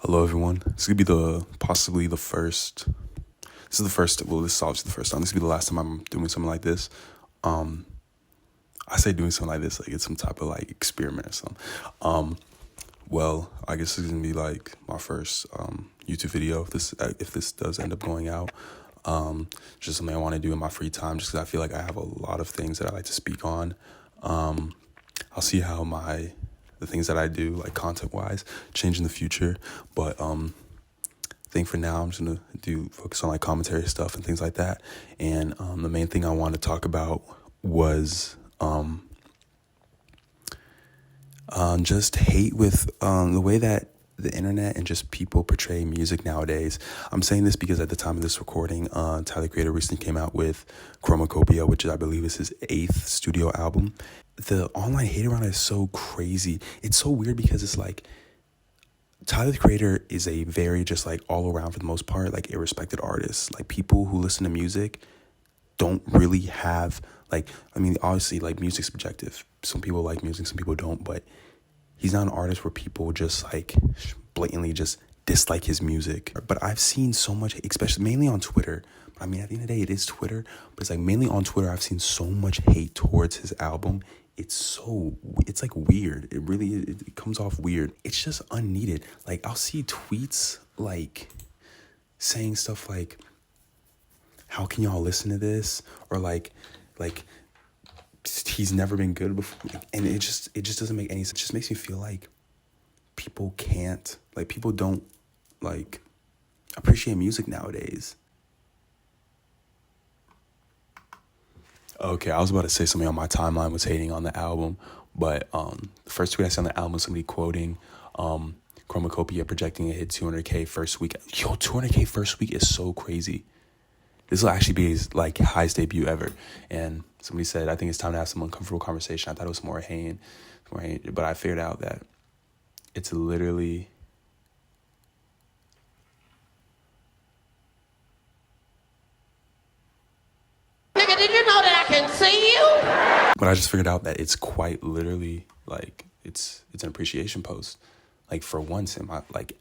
Hello, everyone. This is gonna be possibly the first. This is the first. Well, this is obviously the first time. This is gonna be the last time I'm doing something like this. Um, I say doing something like this like it's some type of like experiment or something. Well, I guess it's gonna be like my first YouTube video if this does end up going out. Just something I want to do in my free time, just because I feel like I have a lot of things that I like to speak on. I'll see how the things that I do, like content wise, change in the future. But I think for now I'm just gonna focus on like commentary stuff and things like that. And the main thing I wanted to talk about was just hate with the way that the internet and just people portray music nowadays. I'm saying this because at the time of this recording, Tyler Creator recently came out with Chromacopia, which I believe is his 8th studio album. The online hate around it is so crazy. It's so weird because it's like Tyler the Creator is a very just like all around, for the most part, like a respected artist. Like people who listen to music don't really have obviously like music's subjective. Some people like music, some people don't, but he's not an artist where people just like blatantly just dislike his music. But I've seen so much, especially mainly on Twitter. I mean, at the end of the day, it is Twitter, but it's like mainly on Twitter, I've seen so much hate towards his album. It's like weird. It comes off weird. It's just unneeded. Like I'll see tweets like saying stuff like, how can y'all listen to this? Or like he's never been good before. And it just doesn't make any sense. It just makes me feel like people don't like appreciate music nowadays. Okay, I was about to say something on my timeline was hating on the album, but the first tweet I saw on the album was somebody quoting Chromacopia projecting it hit 200K first week. Yo, 200K first week is so crazy. This will actually be his like highest debut ever. And somebody said, I think it's time to have some uncomfortable conversation. I thought it was more hating, but I figured out that it's literally Nigga, did you know that I can see you? But I just figured out that it's quite literally like it's an appreciation post. Like for once in my like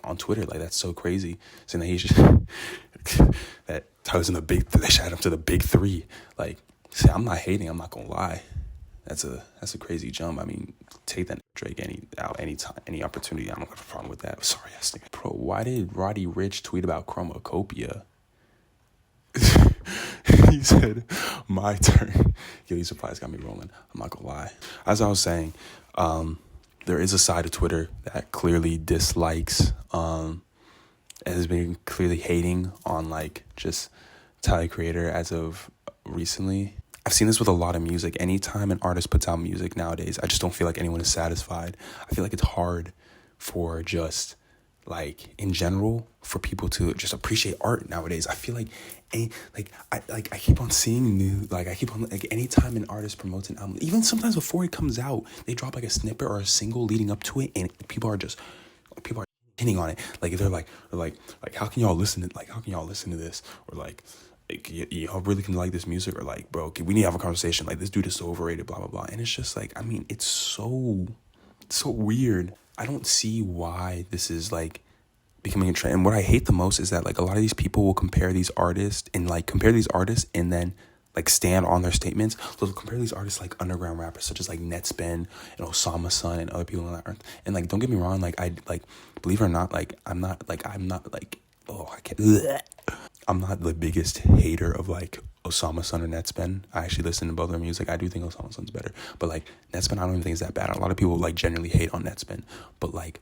on Twitter, like that's so crazy. Saying that he should that Tyler's in they shout him to the big three. Like, see, I'm not hating, I'm not gonna lie. That's a crazy jump. I mean, take that Drake anytime, any opportunity. I don't have a problem with that. Sorry, ass nigga. Bro, why did Roddy Ricch tweet about Chromacopia? He said, my turn. Yo, these replies got me rolling. I'm not gonna lie. As I was saying, there is a side of Twitter that clearly dislikes, and has been clearly hating on like just Tyler Creator as of recently. I've seen this with a lot of music. Anytime an artist puts out music nowadays, I just don't feel like anyone is satisfied. I feel like it's hard for just like in general for people to just appreciate art nowadays. I feel like I keep on seeing anytime an artist promotes an album, even sometimes before it comes out, they drop like a snippet or a single leading up to it, and people are hitting on it. Like they're like how can y'all listen to this? Or like y'all really can like this music? Or like, bro, we need to have a conversation. Like this dude is so overrated, blah blah blah. And it's just like, I mean, it's so weird. I don't see why this is like becoming a trend. And what I hate the most is that like a lot of these people will compare these artists and then like stand on their statements. They'll compare these artists like underground rappers such as like Netspin and Osama Sun and other people in that earth. And like, don't get me wrong, like I like, believe it or not, like I'm not like I'm not the biggest hater of like Osama Sun or Netspin. I actually listen to both their music. I do think Osama Sun's better, but like Netspin, I don't even think is that bad. A lot of people like generally hate on Netspin, but like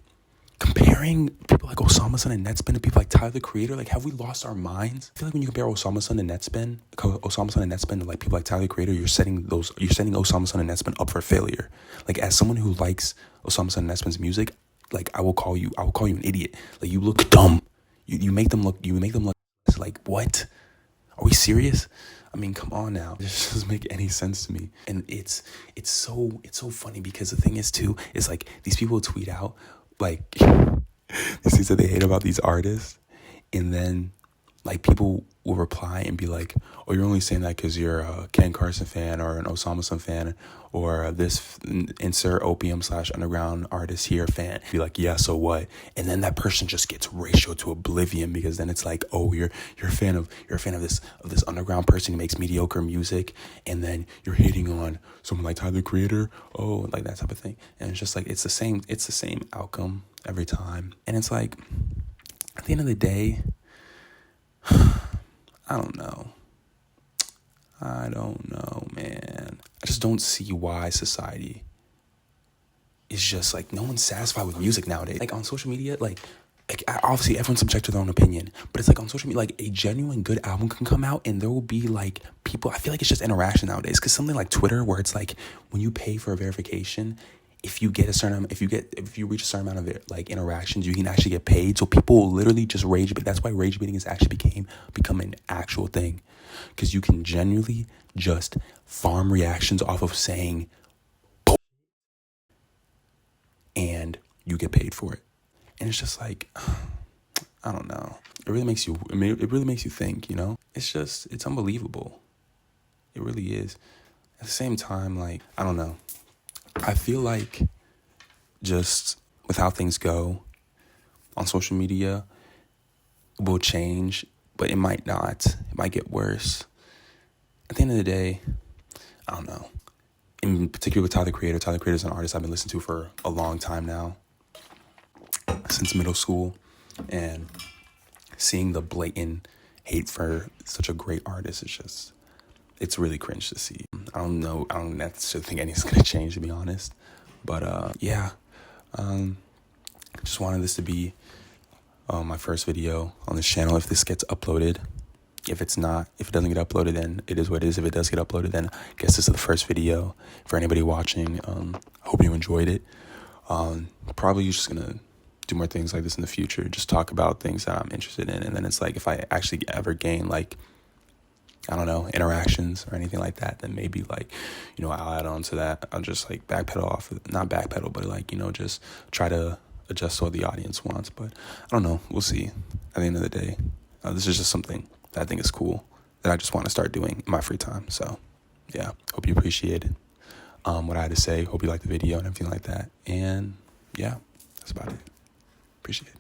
comparing people like Osama Sun and Netspin to people like Tyler the Creator, like have we lost our minds? I feel like when you compare Osama Sun and Netspin to like people like Tyler the Creator, you're setting Osama Sun and Netspin up for failure. Like as someone who likes Osama Sun and Netspin's music, like I will call you an idiot. Like you look dumb. You make them look like, what? Are we serious? I mean, come on now. This doesn't make any sense to me. And it's so funny because the thing is too, is like these people tweet out like these things that they hate about these artists, and then like people will reply and be like, oh, you're only saying that because you're a Ken Carson fan or an Osama Sun fan or this insert opium/underground artist here fan. Be like, yeah, so what? And then that person just gets ratioed to oblivion, because then it's like, oh, you're a fan of this underground person who makes mediocre music, and then you're hating on someone like Tyler, the Creator, oh, like that type of thing. And it's just like it's the same outcome every time. And it's like, at the end of the day, I don't know, man. I just don't see why society is just like, no one's satisfied with music nowadays. Like on social media, like obviously everyone's subject to their own opinion, but it's like on social media, like a genuine good album can come out and there will be like people, I feel like it's just interaction nowadays. Cause something like Twitter, where it's like when you pay for a verification, if you get a certain, if you reach a certain amount of like interactions, you can actually get paid. So people will literally just rage bait. That's why rage baiting has actually become an actual thing, because you can genuinely just farm reactions off of saying and you get paid for it. And it's just like, I don't know. It really makes you think, you know? It's unbelievable. It really is. At the same time, like, I don't know. I feel like just with how things go on social media, it will change, but it might not. It might get worse. At the end of the day, I don't know. In particular with Tyler, the Creator. Tyler, the Creator is an artist I've been listening to for a long time now, since middle school, and seeing the blatant hate for such a great artist is it's really cringe to see. I don't necessarily think anything's gonna change, to be honest, but just wanted this to be my first video on this channel. If this gets uploaded, if it doesn't get uploaded, then it is what it is. If it does get uploaded, then I guess this is the first video for anybody watching. I hope you enjoyed it. Probably just gonna do more things like this in the future, just talk about things that I'm interested in. And then it's like, if I actually ever gain like, I don't know, interactions or anything like that, then maybe like, you know, I'll add on to that. I'll just like not backpedal, but like, you know, just try to adjust to what the audience wants. But I don't know, we'll see. At the end of the day, this is just something that I think is cool, that I just want to start doing in my free time. So yeah, hope you appreciated what I had to say. Hope you liked the video and everything like that. And yeah, that's about it. Appreciate it.